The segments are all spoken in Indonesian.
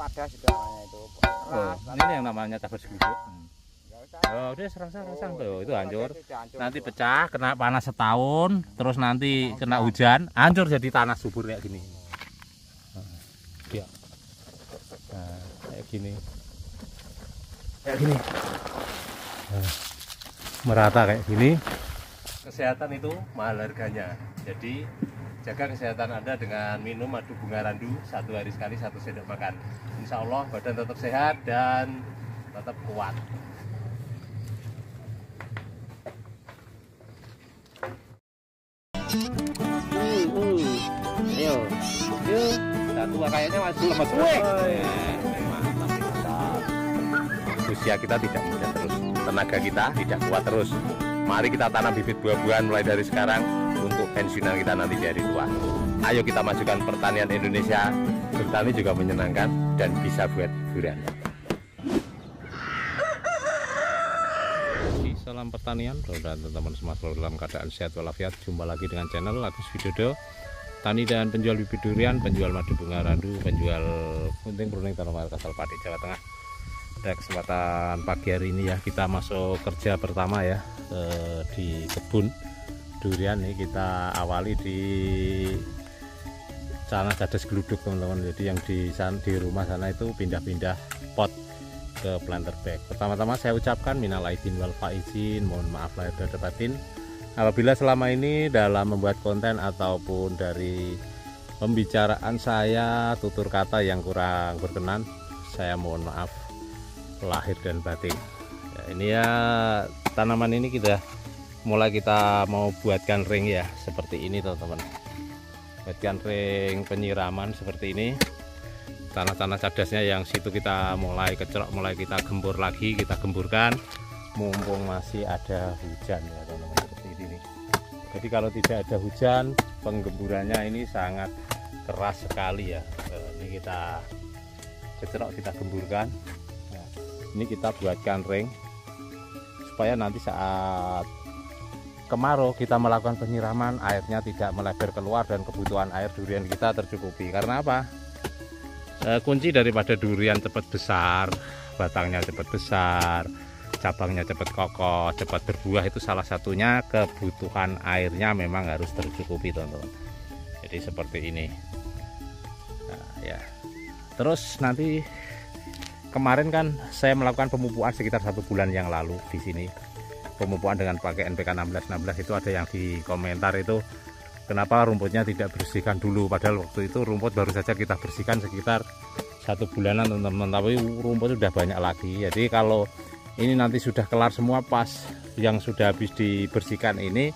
padas itu namanya itu. Oh, ini yang namanya cabai seguduk. Oh, udah serang-serang tuh, itu hancur. Nanti pecah, kena panas setahun, terus nanti kena hujan, hancur jadi tanah subur kayak gini. Ya. Nah, kayak gini. Kayak gini. Nah, merata kayak gini. Kesehatan itu mahal harganya. Jadi jaga kesehatan Anda dengan minum madu bunga randu 1 hari sekali 1 sendok makan. Insya Allah badan tetap sehat dan tetap kuat. Yuk, satu kayaknya masih lemas. Mantap. Usia kita tidak muda terus, tenaga kita tidak kuat terus. Mari kita tanam bibit buah-buahan mulai dari sekarang untuk pensiunan kita nanti di hari tua. Ayo kita majukan pertanian Indonesia. Bertani juga menyenangkan dan bisa buat hiburan. Salam pertanian, mudah-mudahan teman-teman semua selalu dalam keadaan sehat walafiat. Jumpa lagi dengan channel Agus Widodo, tani dan penjual bibit durian, penjual madu bunga randu, penjual gunting pruning tanaman kasal Pati Jawa Tengah. Pada kesempatan pagi hari ini ya, kita masuk kerja pertama ya di kebun durian nih. Kita awali di sana cadas geluduk teman-teman. Jadi yang di rumah sana itu pindah-pindah pot ke planter bag. Pertama-tama saya ucapkan minal aidin wal faizin, mohon maaf lahir dan batin apabila selama ini dalam membuat konten ataupun dari pembicaraan saya tutur kata yang kurang berkenan, saya mohon maaf lahir dan batin. Ya, ini ya tanaman ini kita mau buatkan ring ya seperti ini teman-teman. Buatkan ring penyiraman seperti ini. Tanah-tanah cadasnya yang situ kita mulai kecelok, mulai kita gembur lagi, kita gemburkan mumpung masih ada hujan ya teman-teman, seperti ini. Jadi kalau tidak ada hujan, penggemburannya ini sangat keras sekali ya. Ini kita kecelok, kita gemburkan. Nah, ini kita buatkan ring supaya nanti saat kemarau kita melakukan penyiraman, airnya tidak melebar keluar dan kebutuhan air durian kita tercukupi. Karena apa? Kunci daripada durian cepat besar, batangnya cepat besar, cabangnya cepat kokoh, cepat berbuah, itu salah satunya kebutuhan airnya memang harus tercukupi teman-teman. Jadi seperti ini. Nah, ya. Terus nanti kemarin kan saya melakukan pemupukan sekitar 1 bulan yang lalu di sini. Pemupukan dengan pakai NPK 1616 itu ada yang di komentar itu, kenapa rumputnya tidak bersihkan dulu, padahal waktu itu rumput baru saja kita bersihkan sekitar 1 bulanan teman-teman, tapi rumput sudah banyak lagi. Jadi kalau ini nanti sudah kelar semua, pas yang sudah habis dibersihkan ini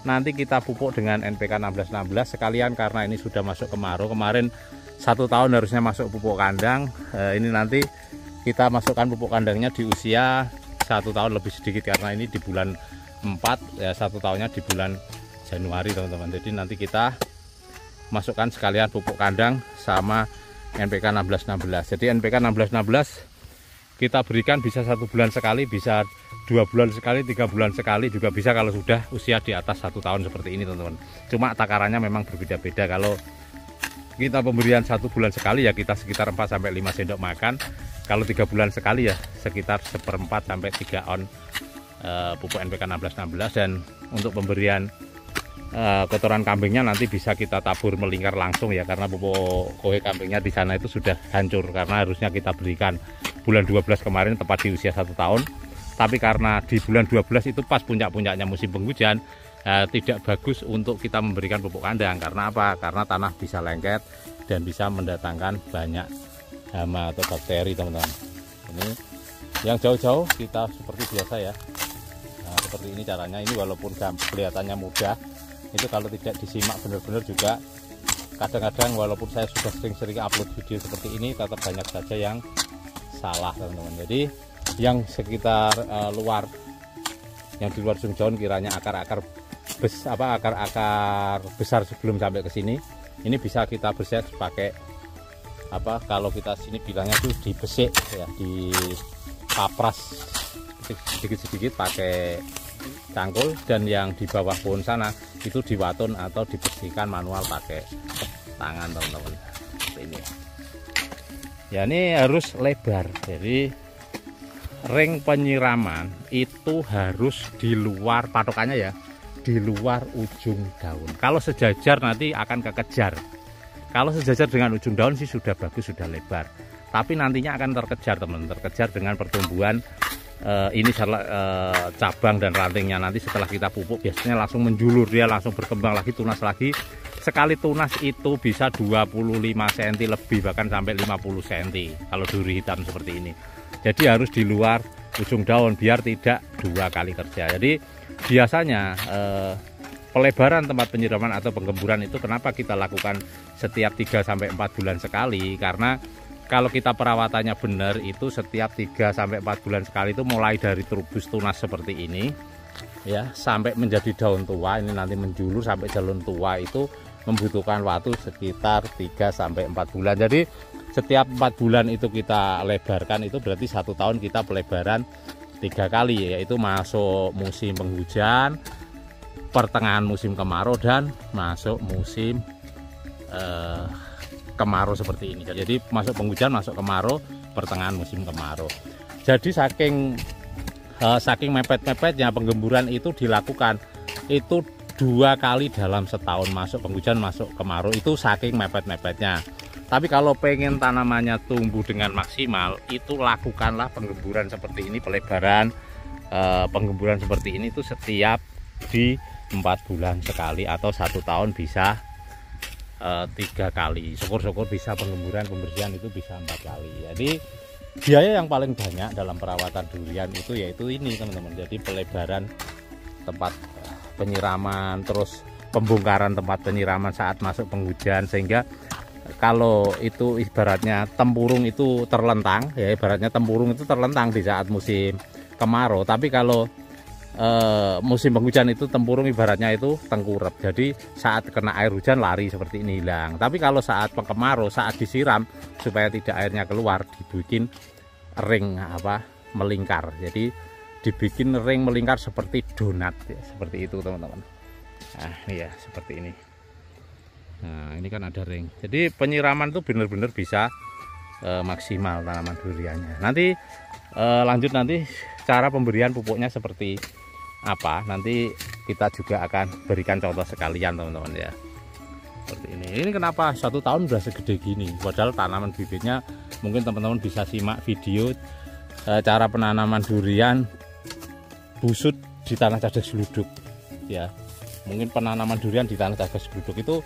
nanti kita pupuk dengan NPK 1616 sekalian, karena ini sudah masuk kemarau. Kemarin 1 tahun harusnya masuk pupuk kandang, ini nanti kita masukkan pupuk kandangnya di usia 1 tahun lebih sedikit, karena ini di bulan 4 ya, 1 tahunnya di bulan Januari teman-teman. Jadi nanti kita masukkan sekalian pupuk kandang sama NPK 1616. Jadi NPK 1616 kita berikan bisa 1 bulan sekali, bisa 2 bulan sekali, 3 bulan sekali juga bisa kalau sudah usia di atas 1 tahun seperti ini teman-teman. Cuma takarannya memang berbeda-beda. Kalau kita pemberian 1 bulan sekali ya kita sekitar 4 sampai 5 sendok makan. Kalau 3 bulan sekali ya sekitar 1/4 sampai 3 on pupuk NPK 1616. Dan untuk pemberian kotoran kambingnya nanti bisa kita tabur melingkar langsung ya, karena pupuk kohe kambingnya di sana itu sudah hancur, karena harusnya kita berikan bulan 12 kemarin tepat di usia 1 tahun, tapi karena di bulan 12 itu pas puncak-puncaknya musim penghujan, tidak bagus untuk kita memberikan pupuk kandang. Karena apa? Karena tanah bisa lengket dan bisa mendatangkan banyak hama atau bakteri teman-teman. Ini yang jauh-jauh kita seperti biasa ya. Nah, seperti ini caranya. Ini walaupun kelihatannya mudah, itu kalau tidak disimak benar-benar juga kadang-kadang walaupun saya sudah sering-sering upload video seperti ini, tetap banyak saja yang salah teman-teman. Jadi yang sekitar luar, yang di luar Sung Jaun kiranya akar-akar besar sebelum sampai ke sini, ini bisa kita bersih pakai apa, kalau kita sini bilangnya tuh dibesik ya, dipapras sedikit-sedikit pakai cangkul, dan yang di bawah pohon sana itu diwatun atau dibersihkan manual pakai tangan teman-teman. Ini Ya ini harus lebar. Jadi ring penyiraman itu harus di luar patokannya ya, di luar ujung daun. Kalau sejajar nanti akan kekejar. Kalau sejajar dengan ujung daun sih sudah bagus, sudah lebar. Tapi nantinya akan terkejar teman, terkejar dengan pertumbuhan ini cabang dan rantingnya. Nanti setelah kita pupuk biasanya langsung menjulur, dia langsung berkembang lagi, tunas lagi. Sekali tunas itu bisa 25 cm lebih, bahkan sampai 50 cm kalau duri hitam seperti ini. Jadi harus di luar ujung daun biar tidak 2 kali kerja. Jadi biasanya pelebaran tempat penyiraman atau penggemburan itu kenapa kita lakukan setiap 3-4 bulan sekali, karena kalau kita perawatannya benar itu setiap 3-4 bulan sekali itu mulai dari trubus tunas seperti ini ya sampai menjadi daun tua, ini nanti menjulur sampai daun tua itu membutuhkan waktu sekitar 3-4 bulan. Jadi setiap 4 bulan itu kita lebarkan, itu berarti 1 tahun kita pelebaran 3 kali, yaitu masuk musim penghujan, pertengahan musim kemarau, dan masuk musim kemarau seperti ini. Jadi masuk penghujan, masuk kemarau, pertengahan musim kemarau. Jadi saking mepet-mepetnya penggemburan itu dilakukan itu 2 kali dalam setahun, masuk penghujan, masuk kemarau, itu saking mepet-mepetnya. Tapi kalau pengen tanamannya tumbuh dengan maksimal, itu lakukanlah penggemburan seperti ini, pelebaran penggemburan seperti ini itu setiap di 4 bulan sekali, atau 1 tahun bisa 3 kali. Syukur-syukur bisa penggemburan, pembersihan itu bisa 4 kali. Jadi biaya yang paling banyak dalam perawatan durian itu yaitu ini teman-teman. Jadi pelebaran tempat penyiraman, terus pembongkaran tempat penyiraman saat masuk penghujan, sehingga kalau itu ibaratnya tempurung itu terlentang ya, ibaratnya tempurung itu terlentang di saat musim kemarau. Tapi kalau musim penghujan itu tempurung ibaratnya itu tengkurap, jadi saat kena air hujan lari seperti ini hilang. Tapi kalau saat kemarau, saat disiram supaya tidak airnya keluar, dibikin ring melingkar. Jadi dibikin ring melingkar seperti donat ya, seperti itu teman-teman. Nah ini ya seperti ini. Nah ini kan ada ring, jadi penyiraman itu benar-benar bisa maksimal tanaman duriannya. Nanti lanjut nanti cara pemberian pupuknya seperti apa, nanti kita juga akan berikan contoh sekalian teman-teman ya. Seperti ini. Ini kenapa 1 tahun udah segede gini, padahal tanaman bibitnya mungkin teman-teman bisa simak video cara penanaman durian busut di tanah cadas geluduk ya. Mungkin penanaman durian di tanah cadas geluduk itu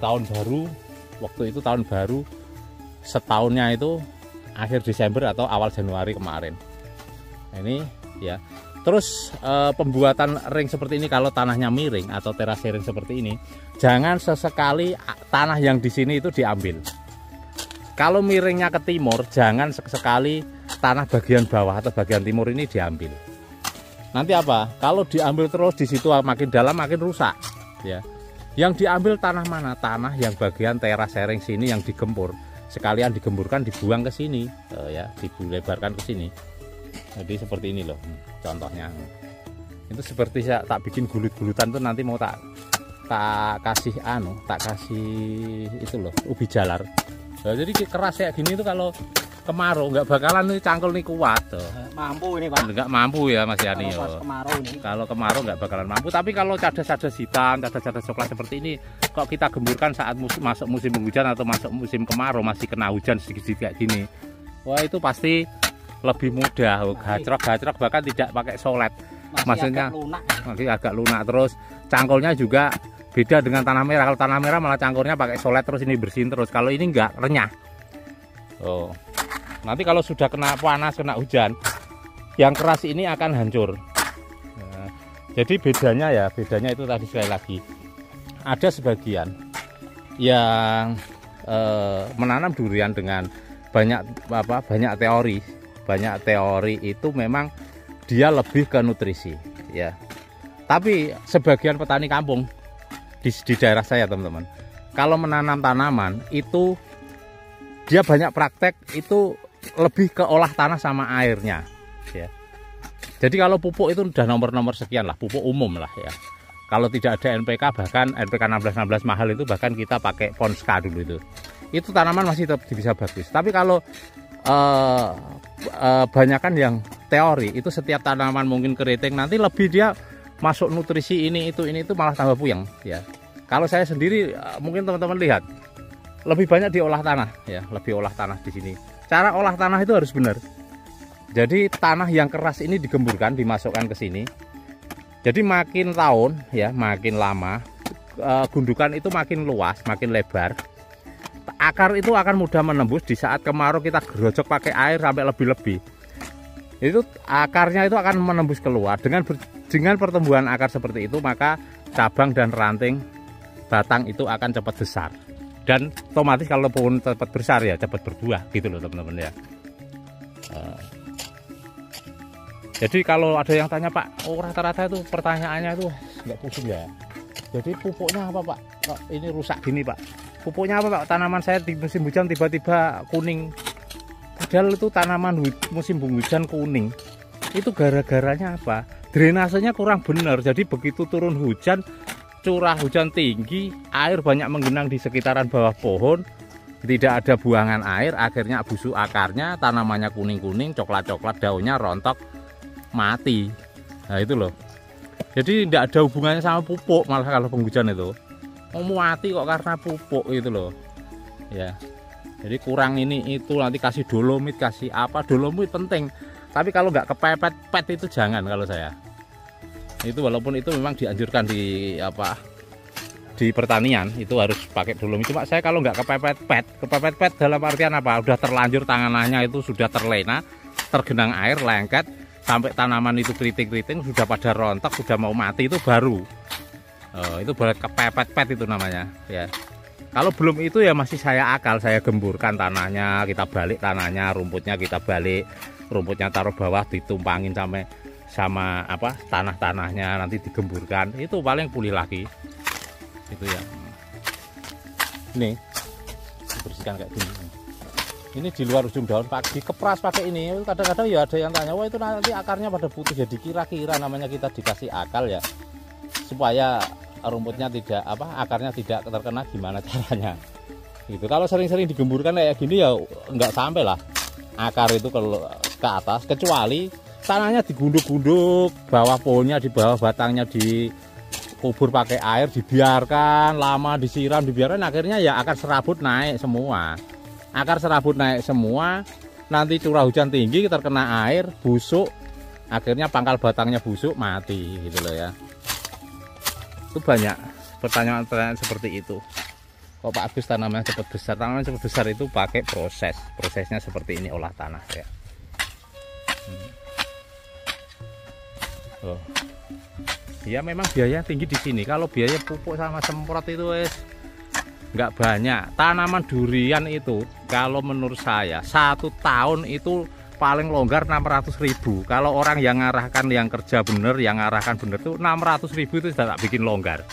tahun baru, waktu itu tahun baru setahunnya itu akhir Desember atau awal Januari kemarin. Nah, ini ya. Terus pembuatan ring seperti ini kalau tanahnya miring atau terasering seperti ini, jangan sesekali tanah yang di sini itu diambil. Kalau miringnya ke timur, jangan sekali tanah bagian bawah atau bagian timur ini diambil. Nanti apa? Kalau diambil terus di situ makin dalam makin rusak ya. Yang diambil tanah mana? Tanah yang bagian terasering sini yang digempur. Sekalian digemburkan dibuang ke sini ya, dilebarkan ke sini. Jadi seperti ini loh contohnya. Itu seperti saya tak bikin gulut-gulutan tuh, nanti mau tak kasih tak kasih itu loh ubi jalar. Nah, jadi keras kayak gini tuh kalau kemarau nggak bakalan nih cangkul nih kuat tuh. Mampu ini Pak. Nggak mampu ya Mas Yani. Kalau kemarau nggak bakalan mampu. Tapi kalau cadas-cadas hitam, cadas-cadas coklat seperti ini, kok kita gemburkan saat masuk musim penghujan atau masuk musim kemarau, masih kena hujan sedikit-sedikit kayak gini, wah itu pasti lebih mudah, gacrok bahkan tidak pakai solet. Maksudnya masih agak lunak. Terus cangkulnya juga beda dengan tanah merah. Kalau tanah merah malah cangkulnya pakai solet terus ini bersihin terus. Kalau ini enggak, renyah. Oh. Nanti kalau sudah kena panas, kena hujan, yang keras ini akan hancur. Nah, jadi bedanya itu tadi sekali lagi. Ada sebagian yang menanam durian dengan banyak teori. Banyak teori itu memang dia lebih ke nutrisi ya. Tapi sebagian petani kampung di daerah saya teman-teman, kalau menanam tanaman itu dia banyak praktek itu lebih ke olah tanah sama airnya ya. Jadi kalau pupuk itu udah nomor sekian lah, pupuk umum lah ya. Kalau tidak ada NPK, bahkan NPK 16 mahal itu bahkan kita pakai Ponska dulu itu. itu tanaman masih tetap bisa bagus. Tapi kalau banyakan yang teori itu setiap tanaman mungkin keriting, nanti lebih dia masuk nutrisi ini itu malah tambah puyeng ya. Kalau saya sendiri mungkin teman-teman lihat lebih banyak diolah tanah ya, lebih olah tanah di sini. Cara olah tanah itu harus benar. Jadi tanah yang keras ini digemburkan, dimasukkan ke sini. Jadi makin tahun ya, makin lama gundukan itu makin luas, makin lebar. Akar itu akan mudah menembus. Di saat kemarau kita gerojok pakai air sampai lebih-lebih, itu akarnya itu akan menembus keluar. Dengan pertumbuhan akar seperti itu, maka cabang dan ranting batang itu akan cepat besar, dan otomatis kalau pohon cepat besar ya cepat berbuah gitu loh teman-teman ya. Jadi kalau ada yang tanya, Pak, oh rata-rata itu pertanyaannya itu nggak pusing ya. Jadi pupuknya apa, Pak? Kok ini rusak gini, Pak? Pupuknya apa, Pak? Tanaman saya di musim hujan tiba-tiba kuning. Padahal itu tanaman musim hujan kuning. Itu gara-garanya apa? Drainasenya kurang benar. Jadi begitu turun hujan, curah hujan tinggi, air banyak menggenang di sekitaran bawah pohon, tidak ada buangan air, akhirnya busuk akarnya, tanamannya kuning-kuning, coklat-coklat, daunnya rontok, mati. Nah itu loh. Jadi tidak ada hubungannya sama pupuk, malah kalau penghujan itu mau mati kok karena pupuk itu loh ya. Jadi kurang ini itu, nanti kasih dolomit, kasih apa, dolomit penting, tapi kalau nggak kepepet pet itu jangan. Kalau saya itu, walaupun itu memang dianjurkan di di pertanian itu harus pakai dolomit, cuma saya kalau nggak kepepet pet dalam artian apa, udah terlanjur tangannya itu sudah terlena, tergenang air, lengket sampai tanaman itu keriting-keriting sudah pada rontok, sudah mau mati, itu baru itu boleh kepepet itu namanya ya. Kalau belum itu ya masih saya akal, saya gemburkan tanahnya, kita balik tanahnya, rumputnya kita balik, rumputnya taruh bawah, ditumpangin sama tanah-tanahnya, nanti digemburkan, itu paling pulih lagi itu ya. Ini dibersihkan kayak gini. Ini di luar ujung daun Pak, dikepras pakai ini. Kadang-kadang ya ada yang tanya, wah itu nanti akarnya pada putih. Jadi kira-kira namanya kita dikasih akal ya, supaya rumputnya tidak akarnya tidak terkena, gimana caranya gitu. Kalau sering-sering digemburkan kayak gini ya nggak sampai lah akar itu ke atas, kecuali tanahnya digunduk-gunduk, bawah pohonnya di bawah batangnya dikubur pakai air, dibiarkan lama, disiram, dibiarkan, akhirnya ya akar serabut naik semua. Akar serabut naik semua, nanti curah hujan tinggi, terkena air, busuk, akhirnya pangkal batangnya busuk, mati gitu loh ya. Itu banyak pertanyaan-pertanyaan seperti itu. Kok Pak Agus tanaman cepat besar? Tanaman cepat besar itu pakai prosesnya seperti ini, olah tanah ya. Oh. Ya memang biaya tinggi di sini. Kalau biaya pupuk sama semprot itu nggak banyak. Tanaman durian itu kalau menurut saya 1 tahun itu paling longgar 600.000. Kalau orang yang ngarahkan, yang kerja bener, yang ngarahkan bener tuh 600.000 itu sudah tak bikin longgar.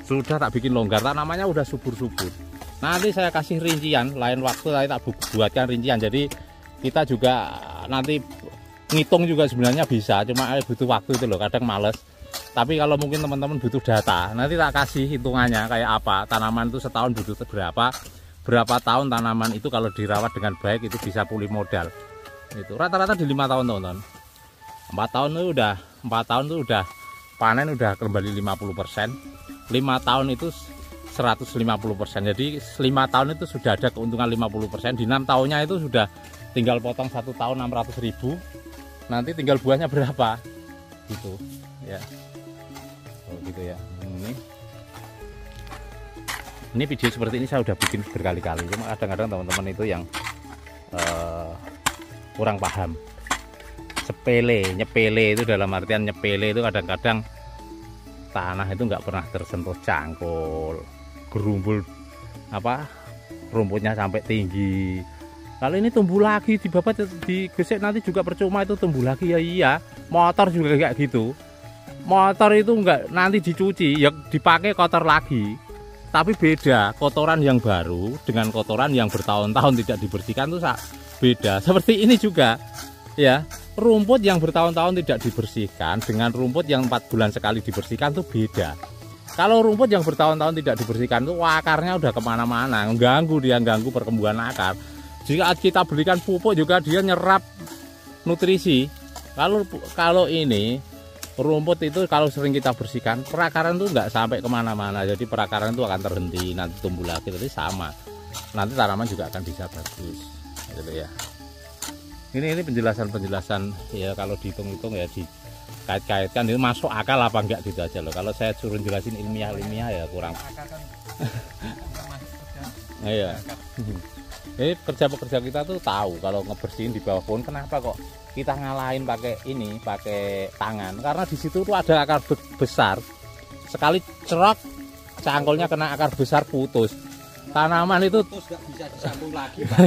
Sudah tak bikin longgar, tanamannya udah subur-subur. Nanti saya kasih rincian, lain waktu saya tak buatkan rincian. Jadi kita juga nanti ngitung juga sebenarnya bisa, cuma butuh waktu itu loh, kadang males. Tapi kalau mungkin teman-teman butuh data, nanti tak kasih hitungannya kayak apa, tanaman itu setahun butuh berapa tahun tanaman itu kalau dirawat dengan baik itu bisa pulih modal. Itu rata-rata di 5 tahun teman-teman. 4 tahun itu udah panen, udah kembali 50%. 5 tahun itu 150%. Jadi 5 tahun itu sudah ada keuntungan 50%. Di 6 tahunnya itu sudah tinggal potong 1 tahun 600.000. Nanti tinggal buahnya berapa gitu ya. Oh gitu ya. Ini video seperti ini saya udah bikin berkali-kali, cuma kadang-kadang teman-teman itu yang kurang paham. Nyepele itu dalam artian nyepele itu kadang-kadang tanah itu nggak pernah tersentuh cangkul, gerumbul rumputnya sampai tinggi. Kalau ini tumbuh lagi, dibabat, digesek nanti juga percuma, itu tumbuh lagi ya. Iya, motor juga kayak gitu. Motor itu enggak nanti dicuci ya dipakai kotor lagi. Tapi beda, kotoran yang baru dengan kotoran yang bertahun-tahun tidak dibersihkan itu beda. Seperti ini juga ya, rumput yang bertahun-tahun tidak dibersihkan dengan rumput yang 4 bulan sekali dibersihkan itu beda. Kalau rumput yang bertahun-tahun tidak dibersihkan itu akarnya udah kemana-mana, ganggu perkembangan akar. Jika kita berikan pupuk juga dia nyerap nutrisi. Kalau ini rumput itu kalau sering kita bersihkan, perakaran itu nggak sampai kemana-mana. Jadi perakaran itu akan terhenti, nanti tumbuh lagi, nanti sama. Nanti tanaman juga akan bisa bagus, gitu ya. Ini penjelasan ya, kalau dihitung-hitung ya dikait-kaitkan itu masuk akal apa enggak gitu aja loh. Kalau saya suruh jelasin ilmiah ya kurang. Iya. Ini pekerja kita tuh tahu kalau ngebersihin di bawah pohon, kenapa kok kita ngalahin pakai tangan? Karena di situ tuh ada akar besar. Sekali cerok cangkulnya kena akar besar putus. Tanaman itu nggak bisa disambung lagi, Pak.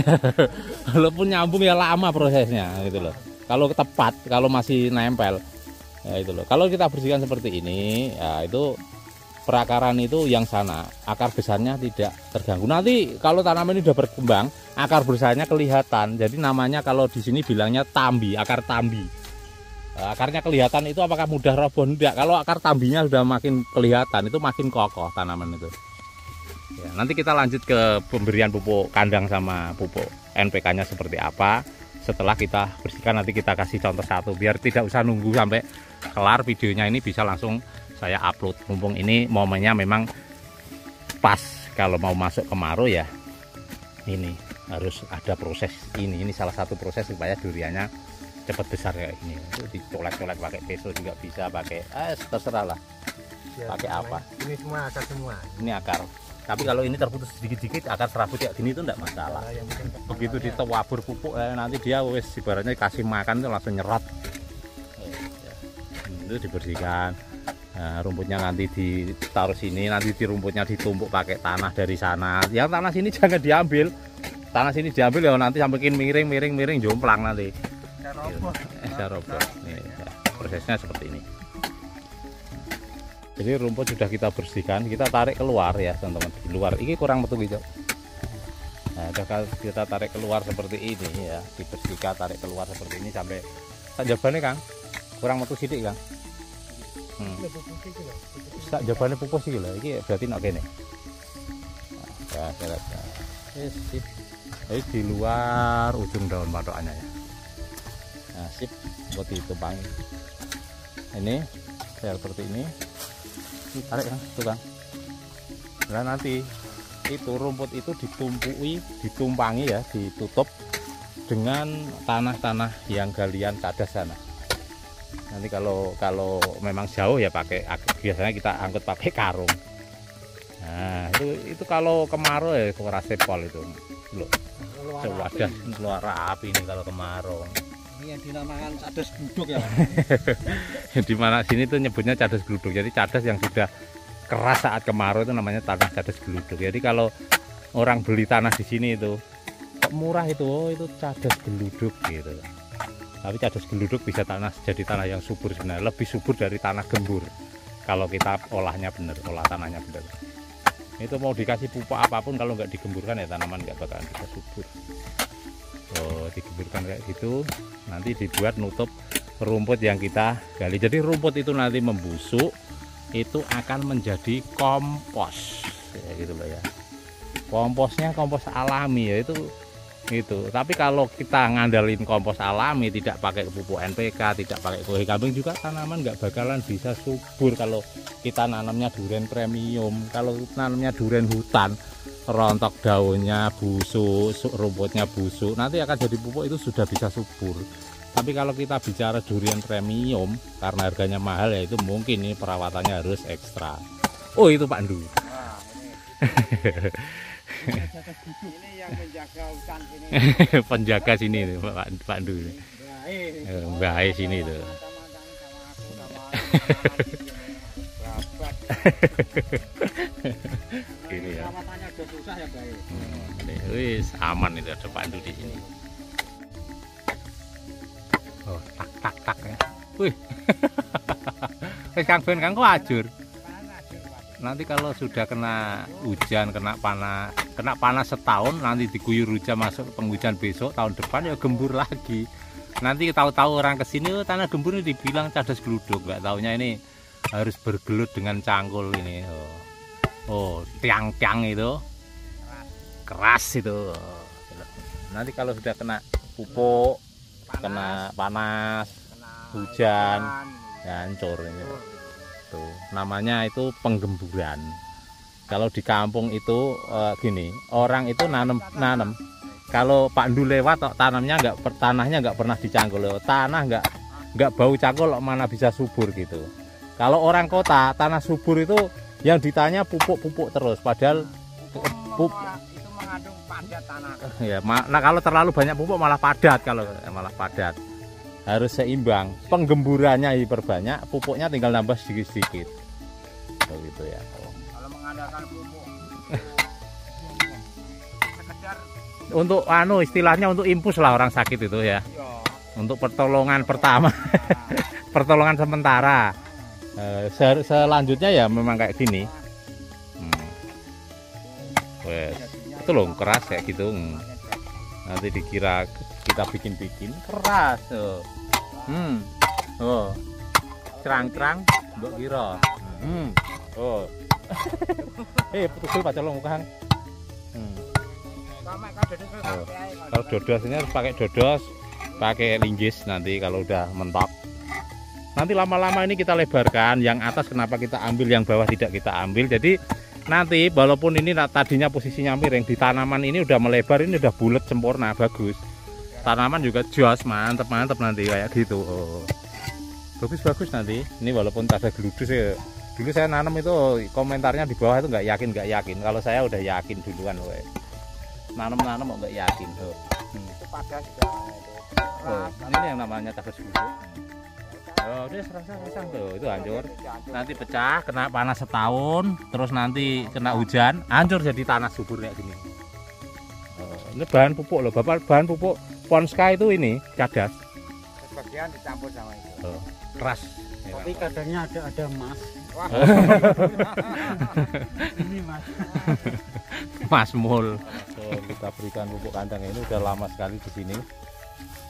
Walaupun nyambung ya lama prosesnya gitu loh. Kalau tepat, kalau masih nempel ya itu loh. Kalau kita bersihkan seperti ini ya itu perakaran itu yang sana, akar besarnya tidak terganggu. Nanti kalau tanaman ini udah berkembang, akar besarnya kelihatan. Jadi namanya kalau di sini bilangnya tambi, akar tambi. Akarnya kelihatan itu apakah mudah roboh? Enggak. Kalau akar tambinya sudah makin kelihatan itu makin kokoh tanaman itu. Ya, nanti kita lanjut ke pemberian pupuk kandang sama pupuk NPK-nya seperti apa. Setelah kita bersihkan nanti kita kasih contoh satu biar tidak usah nunggu sampai kelar videonya, ini bisa langsung saya upload. Mumpung ini momennya memang pas kalau mau masuk kemarau ya. Ini harus ada proses ini salah satu proses supaya duriannya cepat besar kayak ini. Itu dicolek-colek pakai pisau juga bisa, pakai terserah lah. Pakai apa? Ini semua akar semua. Ini akar. Tapi kalau ini terputus sedikit-sedikit akar serabut kayak gini itu enggak masalah. Begitu ditewabur pupuk nanti dia wes ibaratnya kasih makan itu langsung nyerap. Itu dibersihkan. Nah, rumputnya nanti ditaruh sini, nanti di rumputnya ditumpuk pakai tanah dari sana. Yang tanah sini jangan diambil. Tanah sini diambil ya nanti sampai miring jomplang nanti. Roboh. Nih, ya, prosesnya seperti ini. Jadi rumput sudah kita bersihkan, kita tarik keluar ya teman-teman. Di luar ini kurang metu gitu. Nah, kita tarik keluar seperti ini ya, dibersihkan, tarik keluar seperti ini sampai sak jabane Kang. Kurang metu sithik Kang. Sak jabane pupus iki lho, iki berarti nek kene. Nah, ya, sip. Jadi di luar ujung daun patokannya ya. Nah, sip, buat ditumpangi. Ini seperti ini. Tarik Kang, itu Kang. Nah nanti itu rumput itu ditumpangi ya, ditutup dengan tanah-tanah yang galian cadas sana. Nanti kalau memang jauh ya biasanya kita angkut pakai karung. Nah itu kalau kemarau ya rasepol itu loh. Wadah keluar api ini kalau kemarau. Ini yang dinamakan cadas gluduk ya. Di mana sini tuh nyebutnya cadas gluduk. Jadi cadas yang sudah keras saat kemarau itu namanya tanah cadas gluduk. Jadi kalau orang beli tanah di sini itu kok murah itu, itu cadas gluduk gitu. Tapi cadas gluduk bisa jadi tanah yang subur sebenarnya, lebih subur dari tanah gembur. Kalau kita olahnya benar, olah tanahnya benar. Itu mau dikasih pupuk apapun kalau nggak digemburkan ya tanaman nggak bakalan bisa subur. Digemburkan kayak gitu, nanti dibuat nutup rumput yang kita gali. Jadi rumput itu nanti membusuk, itu akan menjadi kompos ya gitu loh ya. Komposnya kompos alami ya itu. Tapi kalau kita ngandalin kompos alami, tidak pakai pupuk NPK, tidak pakai kohe kambing juga tanaman nggak bakalan bisa subur. Kalau kita nanamnya durian premium, kalau nanamnya durian hutan, rontok daunnya busuk, rumputnya busuk, nanti akan jadi pupuk itu sudah bisa subur. Tapi kalau kita bicara durian premium, karena harganya mahal ya itu mungkin ini perawatannya harus ekstra. Oh itu Pak Ndu. Ini yang menjaga hutan sini. Penjaga sini Pak Ndu. Baik sini tuh. Gini ya. Perawatannya udah susah ya, Bay. Wis aman itu ada Pak Ndu di sini. Oh, tak ya. Wih. Wis Kang Ben Kang kok ajur. Nanti kalau sudah kena hujan, kena panas setahun, nanti diguyur hujan masuk penghujan besok tahun depan ya gembur lagi. Nanti tahu-tahu orang kesini tanah gembur ini dibilang cadas gluduk, nggak taunya ini harus bergelut dengan cangkul ini. Oh, tiang-tiang itu keras itu. Nanti kalau sudah kena pupuk, kena panas, hujan, ya hancur ini. Tuh, namanya itu penggemburan. Kalau di kampung itu gini, orang itu nanam. Kalau Pak Ndu lewat, tanahnya nggak pernah dicangkul. Tanah nggak bau cangkul, mana bisa subur gitu. Kalau orang kota, tanah subur itu yang ditanya pupuk terus, padahal pupuk itu mengandung padat tanah. Ya, nah kalau terlalu banyak pupuk malah padat. Harus seimbang. Penggemburannya diperbanyak, pupuknya tinggal nambah sedikit-sedikit. Begitu ya. Kalau mengandalkan pupuk sekedar untuk istilahnya untuk impus lah orang sakit itu ya. Untuk pertolongan pertama. Pertolongan sementara. Selanjutnya ya memang kayak gini. Wes, itu loh keras kayak gitu. Nanti dikira kita bikin keras tuh. Oh. Cerang-cerang mbok kira. Oh. Betul Pak Colong Kang. Kalau dodos ini harus pakai dodos, pakai linggis nanti kalau udah mentok. Nanti lama-lama ini kita lebarkan, yang atas kenapa kita ambil, yang bawah tidak kita ambil. Jadi nanti walaupun ini tadinya posisinya miring, di tanaman ini udah melebar, ini udah bulat sempurna, bagus. Tanaman juga jos, mantep nanti kayak gitu. Oh. Bagus nanti. Ini walaupun tak ada geludus ya. Dulu saya nanam itu komentarnya di bawah itu nggak yakin. Kalau saya udah yakin duluan, nanam kok nggak yakin. Itu padat juga itu. Ini yang namanya tagas geludus. Oh, dia serang tuh, itu hancur. Nanti pecah, kena panas setahun, terus nanti kena hujan, hancur jadi tanah subur kayak gini. Ini bahan pupuk loh, bahan pupuk Ponska itu ini cadas. Sebagian dicampur sama itu. Keras. Tapi kadangnya ada emas. Wah. Ini mas. Mas mul. Kita berikan pupuk kandang ini udah lama sekali di sini.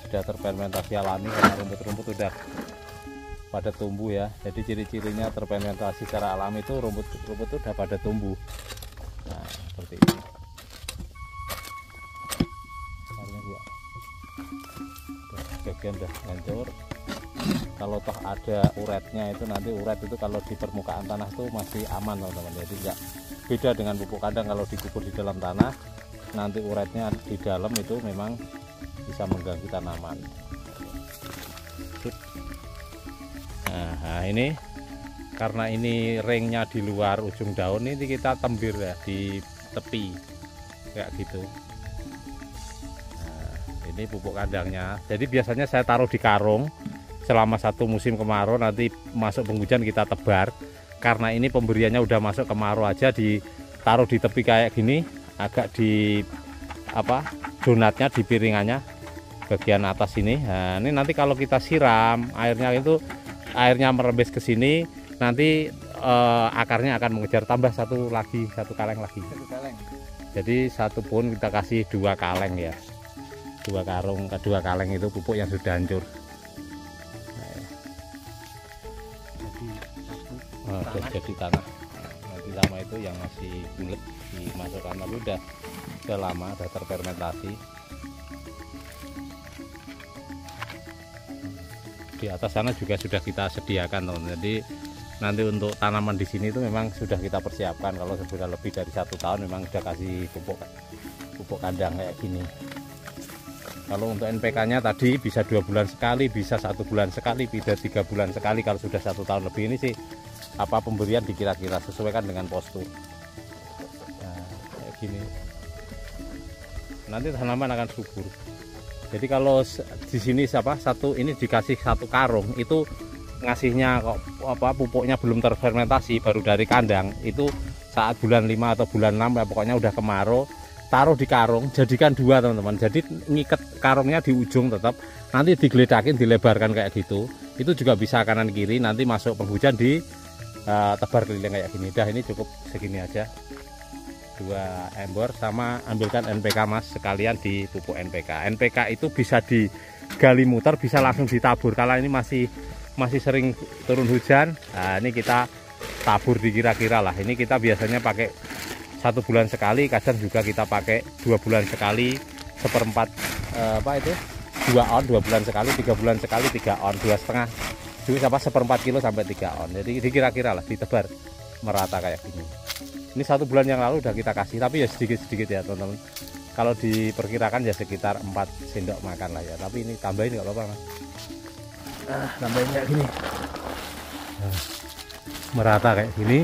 Sudah terfermentasi alami karena rumput-rumput udah pada tumbuh ya. Jadi ciri-cirinya terfermentasi secara alami itu rumput itu udah pada tumbuh. Nah, seperti ini. Bagian udah hancur. Kalau toh ada uretnya itu nanti uret itu kalau di permukaan tanah itu masih aman teman-teman. Jadi enggak beda dengan pupuk kandang, kalau dikubur di dalam tanah nanti uretnya di dalam itu memang bisa mengganggu tanaman. Nah ini karena ini ringnya di luar ujung daun, ini kita tembir ya di tepi kayak gitu. Nah, ini pupuk kandangnya. Jadi biasanya saya taruh di karung selama satu musim kemarau, nanti masuk penghujan kita tebar. Karena ini pemberiannya udah masuk kemarau aja, ditaruh di tepi kayak gini, agak di donatnya di piringannya bagian atas ini. Nah, ini nanti kalau kita siram airnya merembes ke sini, nanti akarnya akan mengejar, tambah satu kaleng lagi. Jadi satu pun kita kasih 2 kaleng ya, 2 kaleng itu pupuk yang sudah hancur. Jadi tanah nanti sama itu yang masih bulat dimasukkan, tapi udah lama, udah terfermentasi. Di atas sana juga sudah kita sediakan teman. Jadi nanti untuk tanaman di sini itu memang sudah kita persiapkan. Kalau sudah lebih dari 1 tahun memang sudah kasih pupuk kandang kayak gini. Kalau untuk NPK-nya tadi bisa 2 bulan sekali, bisa 1 bulan sekali, bisa 3 bulan sekali. Kalau sudah 1 tahun lebih ini sih pemberian dikira-kira sesuaikan dengan postur. Nah, kayak gini. Nanti tanaman akan subur. Jadi kalau di sini ini dikasih 1 karung, itu ngasihnya pupuknya belum terfermentasi, baru dari kandang, itu saat bulan 5 atau bulan 6 ya, pokoknya udah kemarau, taruh di karung, jadikan 2 teman-teman. Jadi ngikat karungnya di ujung tetap, nanti digeledakin, dilebarkan kayak gitu. Itu juga bisa kanan kiri, nanti masuk penghujan di tebar keliling kayak gini. Dah, ini cukup segini aja. 2 embor, sama ambilkan NPK mas sekalian di pupuk NPK. NPK itu bisa digali muter, bisa langsung ditabur. Kalau ini masih masih sering turun hujan. Nah, ini kita tabur dikira-kira lah. Ini kita biasanya pakai 1 bulan sekali, kadang juga kita pakai 2 bulan sekali, seperempat apa itu 2 on 2 bulan sekali, 3 bulan sekali 3 on, 2,5 juga apa seperempat kilo sampai 3 on. Jadi dikira-kira lah, ditebar merata kayak gini. Ini 1 bulan yang lalu udah kita kasih, tapi ya sedikit-sedikit ya teman-teman. Kalau diperkirakan ya sekitar 4 sendok makan lah ya. Tapi ini tambahin nggak apa-apa Mas. Tambahin kayak gini. Merata kayak gini.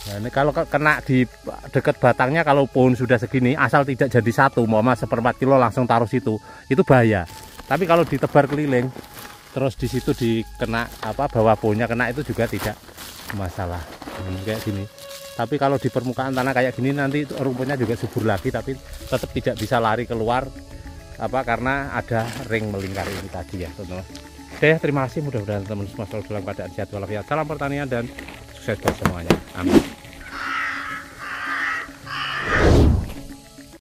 Nah, ini kalau kena di dekat batangnya, kalau pohon sudah segini, asal tidak jadi satu, mau mas seperempat kilo langsung taruh situ, itu bahaya. Tapi kalau ditebar keliling, terus di situ dikena apa bawah pohonnya kena, itu juga tidak masalah. Kayak gini. Tapi kalau di permukaan tanah kayak gini nanti rumputnya juga subur lagi, tapi tetap tidak bisa lari keluar apa karena ada ring melingkar ini tadi ya teman-teman. Oke, terima kasih, mudah-mudahan teman-teman semua selalu dalam keadaan sehat walafiat. Salam pertanian dan sukses buat semuanya. Amin.